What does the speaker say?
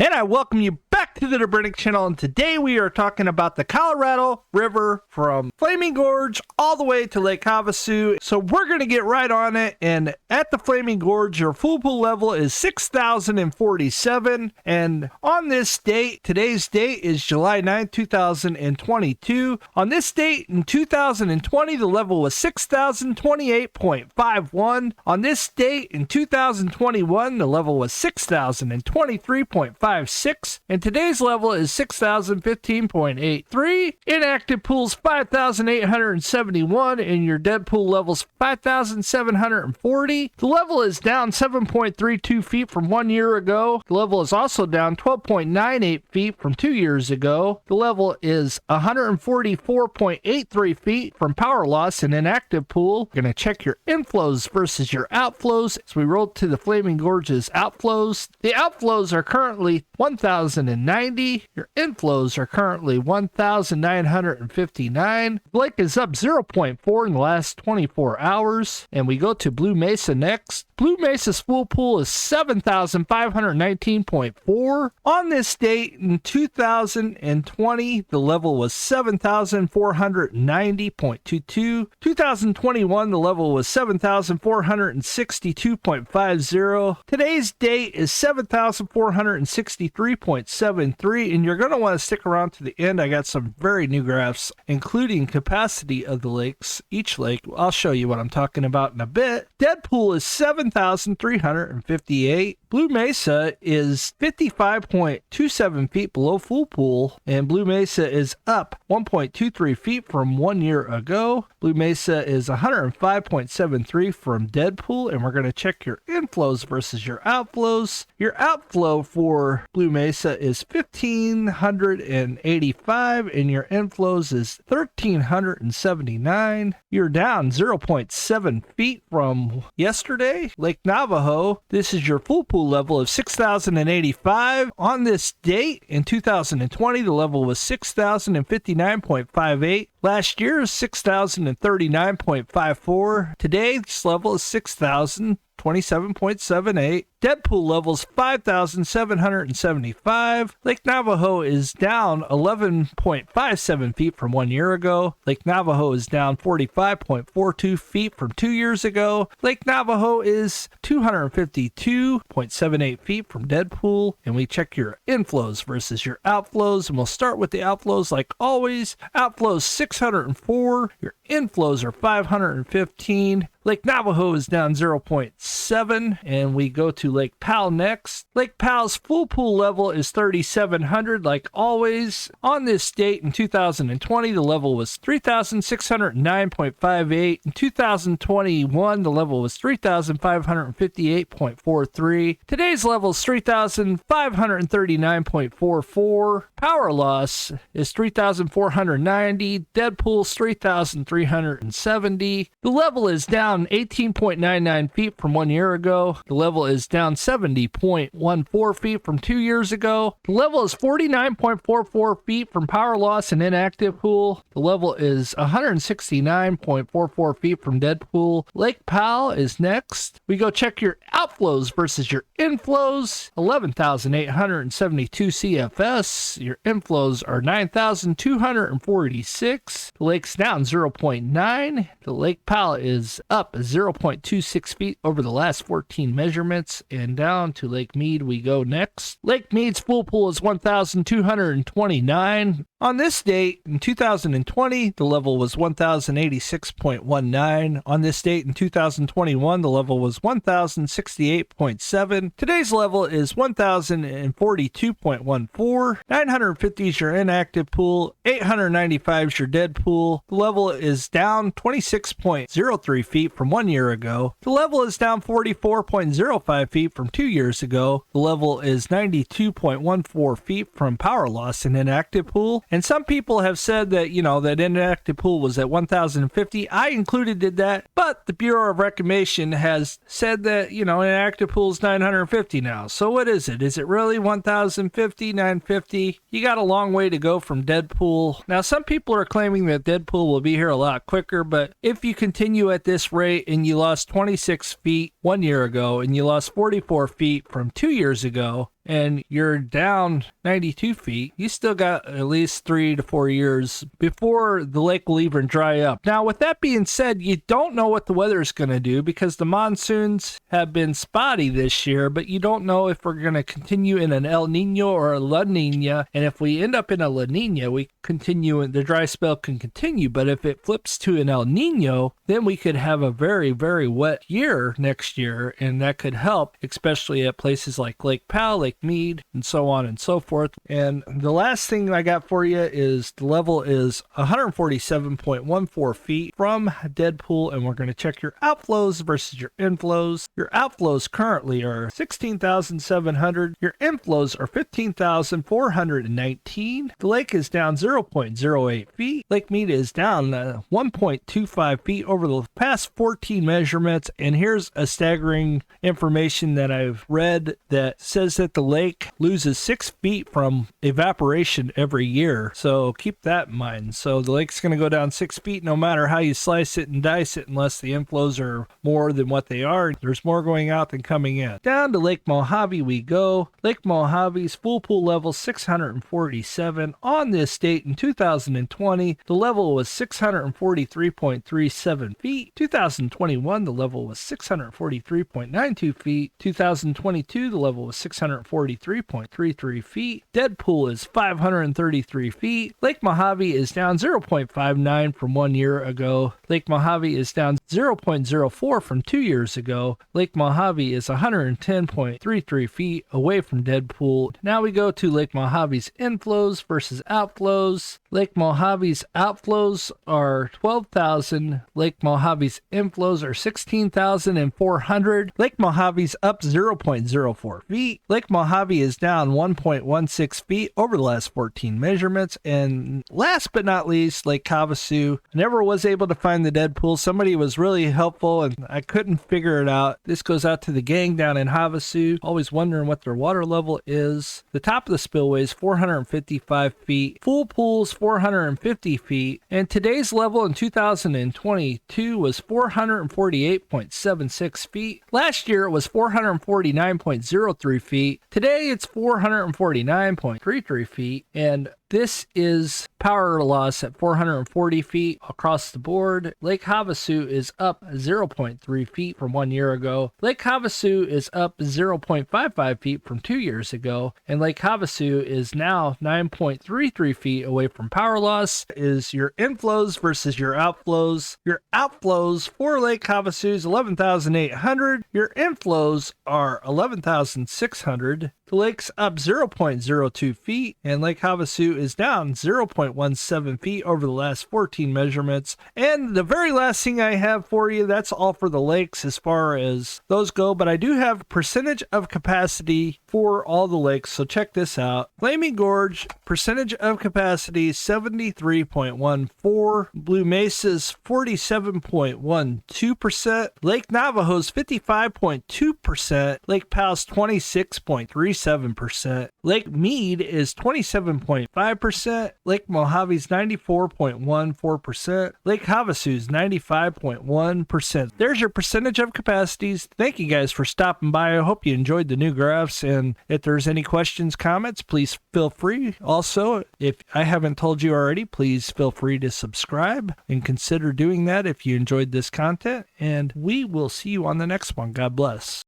And I welcome you back to the Debrinick channel, and today we are talking about the Colorado River from Flaming Gorge all the way to Lake Havasu. So we're going to get right on it, and at the Flaming Gorge, your full pool level is 6,047, and on this date, today's date is July 9th, 2022. On this date in 2020, the level was 6,028.51. On this date in 2021, the level was 6,023.56, and today's level is 6,015.83. Inactive pool's 5,871, and your dead pool level's 5,740. The level is down 7.32 feet from 1 year ago. The level is also down 12.98 feet from 2 years ago. The level is 144.83 feet from power loss in inactive pool. We're going to check your inflows versus your outflows as we roll to the Flaming Gorge's outflows. The outflows are currently 1,090. Your inflows are currently 1,959. The lake is up 0.4 in the last 24 hours. And we go to Blue Mesa next. Blue Mesa's full pool is 7,519.4. On this date in 2020, the level was 7,490.22. 2021, the level was 7,462.50. Today's date is 7,463.73, and you're going to want to stick around to the end. I got some very new graphs, including capacity of the lakes, each lake. I'll show you what I'm talking about in a bit. Dead pool is 7,358. Blue Mesa is 55.27 feet below full pool, and Blue Mesa is up 1.23 feet from 1 year ago. Blue Mesa is 105.73 from dead pool, and we're going to check your inflows versus your outflows. Your outflow for Blue Mesa is 1,585, and your inflows is 1,379. You're down 0.7 feet from yesterday. Lake Navajo, this is your full pool level of 6,085. On this date in 2020, the level was 6,059.58. Last year is 6,039.54. Today's level is 6,027.78. Dead pool levels 5,775. Lake Navajo is down 11.57 feet from 1 year ago. Lake Navajo is down 45.42 feet from 2 years ago. Lake Navajo is 252.78 feet from dead pool. And we check your inflows versus your outflows. And we'll start with the outflows like always. Outflows 604. Your inflows are 515. Lake Navajo is down 0.7, and we go to Lake Powell next. Lake Powell's full pool level is 3,700, like always. On this date in 2020, the level was 3,609.58. In 2021, the level was 3,558.43. Today's level is 3,539.44. Power loss is 3,490. Dead pool's 3,370. The level is down 18.99 feet from 1 year ago. The level is down 70.14 feet from 2 years ago. The level is 49.44 feet from power loss and inactive pool. The level is 169.44 feet from dead pool. Lake Powell is next. We go check your outflows versus your inflows. 11,872 CFS. Your inflows are 9,246. The lake's down 0.9. The Lake Powell is up 0.26 feet over the last 14 measurements. And down to Lake Mead we go next. Lake Mead's full pool is 1,229. On this date in 2020, the level was 1,086.19. On this date in 2021, the level was 1,068.7. Today's level is 1,042.14. 950 is your inactive pool. 895 is your dead pool. The level is down 26.03 feet from 1 year ago. The level is down 44.05 feet from 2 years ago. The level is 92.14 feet from power loss in inactive pool. And some people have said that, that inactive pool was at 1,050. I included that, but the Bureau of Reclamation has said that, inactive pool is 950 now. So what is it? Is it really 1,050, 950? You got a long way to go from dead pool. Now, some people are claiming that dead pool will be here a lot quicker, but if you continue at this rate and you lost 26 feet 1 year ago and you lost 44 feet from 2 years ago, and you're down 92 feet, you still got at least 3 to 4 years before the lake will even dry up. Now, with that being said, you don't know what the weather is going to do because the monsoons have been spotty this year, but you don't know if we're going to continue in an El Nino or a La Nina. And if we end up in a La Nina, we continue and the dry spell can continue. But if it flips to an El Nino, then we could have a very, very wet year next year, and that could help, especially at places like Lake Powell, Lake Mead, and so on and so forth. And the last thing I got for you is the level is 147.14 feet from dead pool, and we're going to check your outflows versus your inflows. Your outflows currently are 16,700. Your inflows are 15,419. The lake is down 0.08 feet. Lake Mead is down 1.25 feet over the past 14 measurements. And here's a staggering information that I've read that says that the lake loses 6 feet from evaporation every year. So keep that in mind. So the lake's going to go down 6 feet no matter how you slice it and dice it, unless the inflows are more than what they are. There's more going out than coming in. Down to Lake Mojave we go. Lake Mojave's full pool level 647. On this date in 2020, the level was 643.37 feet. 2021, the level was 643.92 feet. 2022, the level was 643.33 feet. Dead pool is 533 feet. Lake Mojave is down 0.59 from 1 year ago. Lake Mojave is down 0.04 from 2 years ago. Lake Mojave is 110.33 feet away from dead pool. Now we go to Lake Mojave's inflows versus outflows. Lake Mojave's outflows are 12,000. Lake Mojave's inflows are 16,400. Lake Mojave's up 0.04 feet. Lake Mojave is down 1.16 feet over the last 14 measurements. And last but not least, Lake Havasu. I never was able to find the dead pool. Somebody was really helpful and I couldn't figure it out. This goes out to the gang down in Havasu, always wondering what their water level is. The top of the spillway is 455 feet. Full pool's 450 feet. And today's level in 2022 was 448.76 feet. Last year it was 449.03 feet. Today it's 449.33 feet. And this is power loss at 440 feet across the board. Lake Havasu is up 0.3 feet from 1 year ago. Lake Havasu is up 0.55 feet from 2 years ago. And Lake Havasu is now 9.33 feet away from power loss. Is your inflows versus your outflows. Your outflows for Lake Havasu is 11,800. Your inflows are 11,600. The lake's up 0.02 feet, and Lake Havasu is down 0.17 feet over the last 14 measurements. And the very last thing I have for you, that's all for the lakes as far as those go, but I do have percentage of capacity for all the lakes, so check this out. Flaming Gorge, percentage of capacity 73.14. Blue Mesa's 47.12%. Lake Navajo's 55.2%. Lake Powell's 26.37%. Lake Mead is 27.5%. Lake Mojave's 94.14%. Lake Havasu's 95.1%. There's your percentage of capacities. Thank you guys for stopping by. I hope you enjoyed the new graphs, and if there's any questions, comments, please feel free. Also, if I haven't told you already, please feel free to subscribe and consider doing that if you enjoyed this content, and we will see you on the next one. God bless.